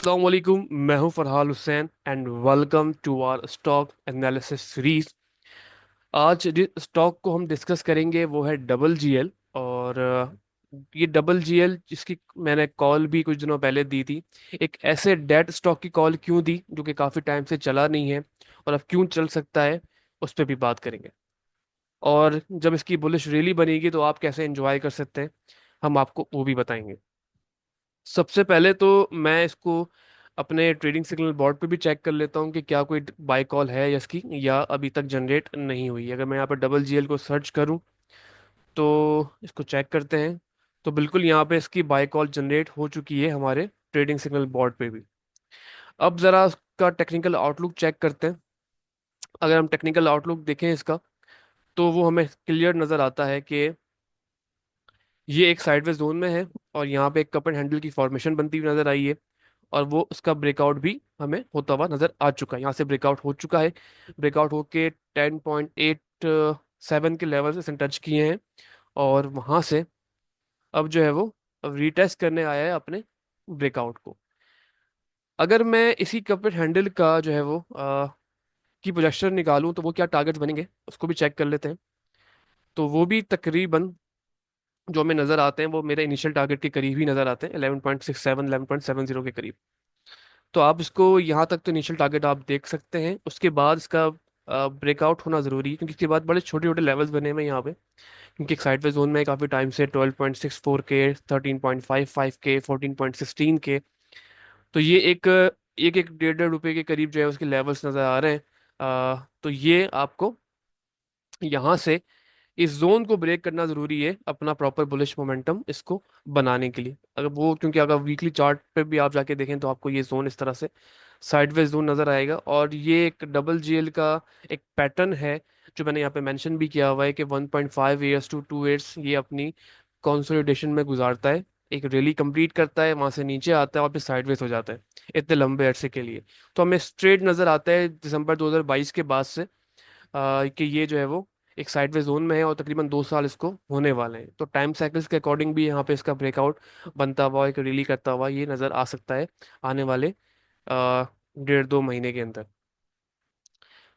अस्सलाम वालेकुम। मैं हूं Farhal Hussain and welcome to our stock analysis series. आज जिस स्टॉक को हम डिस्कस करेंगे वो है डबल जीएल। और ये डबल जीएल जिसकी मैंने कॉल भी कुछ दिनों पहले दी थी। एक ऐसे डेड स्टॉक की कॉल क्यों दी जो कि काफ़ी टाइम से चला नहीं है और अब क्यों चल सकता है, उस पर भी बात करेंगे। और जब इसकी बुलिश रैली बनेगी तो आप कैसे एंजॉय कर सकते हैं, हम आपको वो भी बताएंगे। सबसे पहले तो मैं इसको अपने ट्रेडिंग सिग्नल बोर्ड पे भी चेक कर लेता हूँ कि क्या कोई बाय कॉल है इसकी या अभी तक जनरेट नहीं हुई है। अगर मैं यहाँ पर डबल जीएल को सर्च करूँ तो इसको चेक करते हैं, तो बिल्कुल यहाँ पे इसकी बाय कॉल जनरेट हो चुकी है हमारे ट्रेडिंग सिग्नल बोर्ड पे भी। अब ज़रा उसका टेक्निकल आउटलुक चेक करते हैं। अगर हम टेक्निकल आउटलुक देखें इसका, तो वो हमें क्लियर नज़र आता है कि ये एक साइडवेज जोन में है और यहाँ पे एक कप एंड हैंडल की फॉर्मेशन बनती हुई नजर आई है। और वो उसका ब्रेकआउट भी हमें होता हुआ नजर आ चुका है, यहाँ से ब्रेकआउट हो चुका है। ब्रेकआउट होके 10.87 के लेवल से इसने टच किए हैं और वहां से अब जो है वो अब रीटेस्ट करने आया है अपने ब्रेकआउट को। अगर मैं इसी कप एंड हैंडल का जो है वो की प्रोजेक्शन निकालूं तो वो क्या टारगेट्स बनेंगे उसको भी चेक कर लेते हैं। तो वो भी तकरीबन जो हमें नजर आते हैं वो मेरे इनिशियल टारगेट के करीब ही नजर आते हैं, 11.67 11.70 के करीब। तो आप इसको यहाँ तक तो इनिशियल टारगेट आप देख सकते हैं। उसके बाद इसका ब्रेकआउट होना जरूरी है क्योंकि इसके बाद बड़े छोटे छोटे लेवल्स बने हुए हैं यहाँ पे। क्योंकि एक साइडवेज जोन में काफ़ी टाइम से 12.64 के, 13.55 के, 14.16 के, तो ये एक एक एक डेढ़ डेढ़ रुपए के करीब जो है उसके लेवल्स नज़र आ रहे हैं। तो ये आपको यहाँ से इस जोन को ब्रेक करना जरूरी है अपना प्रॉपर बुलिश मोमेंटम इसको बनाने के लिए। अगर वो, क्योंकि अगर वीकली चार्ट पे भी आप जाके देखें तो आपको ये जोन इस तरह से साइडवेज जोन नजर आएगा। और ये एक डबल जीएल का एक पैटर्न है जो मैंने यहाँ पे मेंशन भी किया हुआ है कि 1.5 ईयर्स टू 2 ईयर्स ये अपनी कंसोलिडेशन में गुजारता है। एक रैली कंप्लीट करता है, वहां से नीचे आता है और फिर साइडवेज हो जाता है इतने लंबे अरसे के लिए। तो हमें स्ट्रेट नजर आता है दिसंबर 2022 के बाद से कि ये जो है वो एक साइडवेज जोन में है और तकरीबन 2 साल इसको होने वाले हैं। तो टाइम साइकिल्स के अकॉर्डिंग भी यहाँ पे इसका ब्रेकआउट बनता हुआ, एक रैली करता हुआ ये नज़र आ सकता है आने वाले डेढ़ दो महीने के अंदर।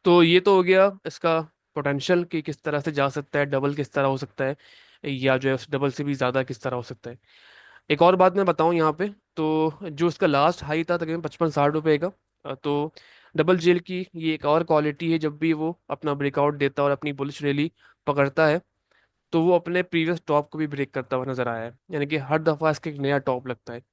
तो ये तो हो गया इसका पोटेंशियल कि किस तरह से जा सकता है, डबल किस तरह हो सकता है या जो है उस डबल से भी ज़्यादा किस तरह हो सकता है। एक और बात मैं बताऊं यहाँ पे, तो जो इसका लास्ट हाई था तकरीबन 55-60 रुपए का। तो डबल जेल की ये एक और क्वालिटी है, जब भी वो अपना ब्रेकआउट देता है और अपनी बुलिश रैली पकड़ता है तो वो अपने प्रीवियस टॉप को भी ब्रेक करता हुआ नजर आया है। यानी कि हर दफा इसका एक नया टॉप लगता है। तो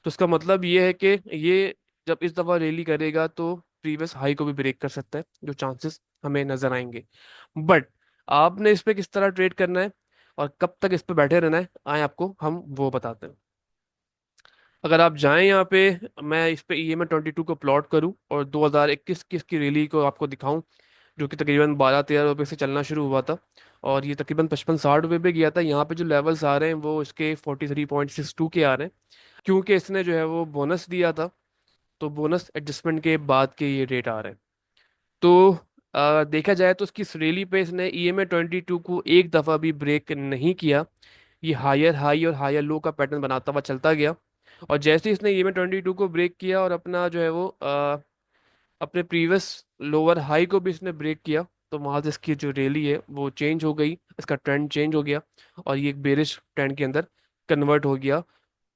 इसका मतलब ये है कि ये जब इस दफा रैली करेगा तो प्रीवियस हाई को भी ब्रेक कर सकता है, जो चांसेस हमें नजर आएंगे। बट आपने इस पे किस तरह ट्रेड करना है और कब तक इस पे बैठे रहना है, आए आपको हम वो बताते हैं। अगर आप जाएं यहाँ पे, मैं इस पे EMA 22 को प्लॉट करूं और 2021 की इसकी रैली को आपको दिखाऊं, जो कि तकरीबन 12-13 रुपए से चलना शुरू हुआ था और ये तकरीबन 55-60 रुपए पे गया था। यहाँ पे जो लेवल्स आ रहे हैं वो इसके 43.62 के आ रहे हैं, क्योंकि इसने जो है वो बोनस दिया था। तो बोनस एडजस्टमेंट के बाद के ये रेट आ रहे हैं। तो देखा जाए तो इसकी इस रैली पे इसने EMA 22 को एक दफ़ा भी ब्रेक नहीं किया। ये हायर हाई और हायर लो का पैटर्न बनाता हुआ चलता गया। और जैसे ही इसने EMA 22 को ब्रेक किया और अपना जो है वो अपने प्रीवियस लोअर हाई को भी इसने ब्रेक किया, तो वहां से इसकी जो रैली है वो चेंज हो गई, इसका ट्रेंड चेंज हो गया और ये एक बेरिश ट्रेंड के अंदर कन्वर्ट हो गया।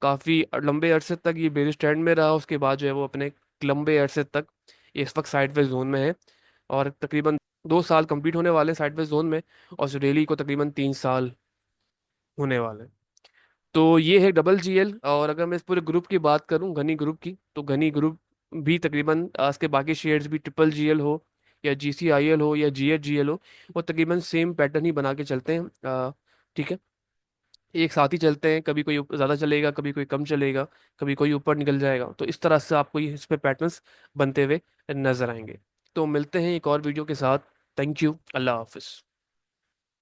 काफी लंबे अरसे तक ये बेरिश ट्रेंड में रहा, उसके बाद जो है वो अपने लंबे अरसे तक इस वक्त साइडवेज जोन में है। और तकरीबन 2 साल कंप्लीट होने वाले साइडवेज जोन में, और इस रैली को तकरीबन 3 साल होने वाले हैं। तो ये है डबल जीएल। और अगर मैं इस पूरे ग्रुप की बात करूं, घनी ग्रुप की, तो घनी ग्रुप भी तकरीबन आज के बाकी शेयर्स भी ट्रिपल जीएल हो या GCIL हो या GHGL हो, वो तकरीबन सेम पैटर्न ही बना के चलते हैं। ठीक है, एक साथ ही चलते हैं, कभी कोई ज़्यादा चलेगा, कभी कोई कम चलेगा, कभी कोई ऊपर निकल जाएगा। तो इस तरह से आपको ये इस पे पैटर्न्स बनते हुए नजर आएंगे। तो मिलते हैं एक और वीडियो के साथ। थैंक यू, अल्लाह हाफिज़।